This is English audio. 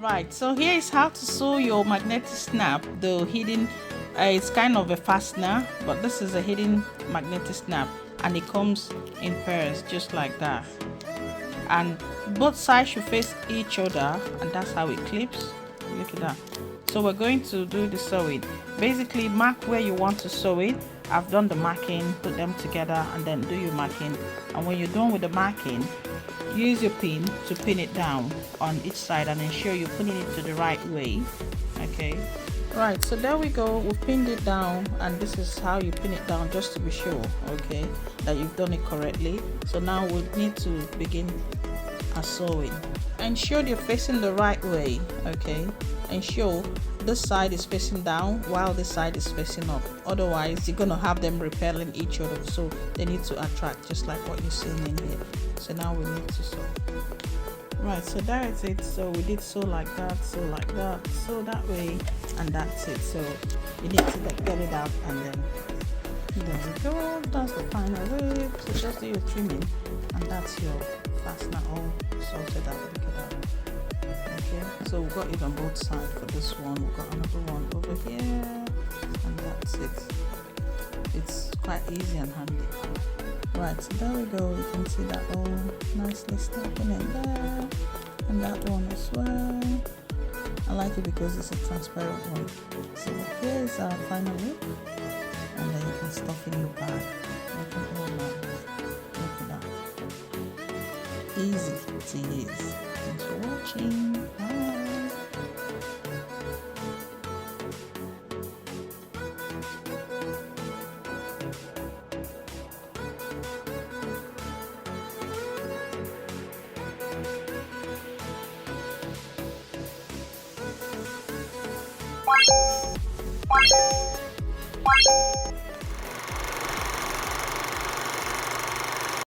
Right, so here is how to sew your magnetic snap, the hidden, it's kind of a fastener, but this is a hidden magnetic snap, and it comes in pairs just like that, and both sides should face each other, and that's how it clips. Look at that. So we're going to do the sewing. Basically, mark where you want to sew it. I've done the marking, put them together, and then do your marking. And when you're done with the marking, use your pin to pin it down on each side and ensure you're pinning it to the right way. Okay, right, so there we go, we've pinned it down, and this is how you pin it down, just to be sure, okay, that you've done it correctly. So now we need to begin our sewing. Ensure you're facing the right way, okay. Ensure this side is facing down while this side is facing up, otherwise you're gonna have them repelling each other, so they need to attract, just like what you're seeing in here. So now we need to sew. Right, so that is it. So we did sew like that, sew like that, sew that way, and that's it. So you need to get it out, and then there we go. That's the final way. So just do your trimming, and that's your fastener all sorted out. Look at that. Okay, so we've got it on both sides for this one. We've got another one over here, and that's it. It's quite easy and handy. Right, so there we go. You can see that all nicely snapping in there, and that one as well. I like it because it's a transparent one. So here's our final look, and then you can stuff in your bag. Look at all that. Look at that. Easy to use. Thanks for watching. Bye. What?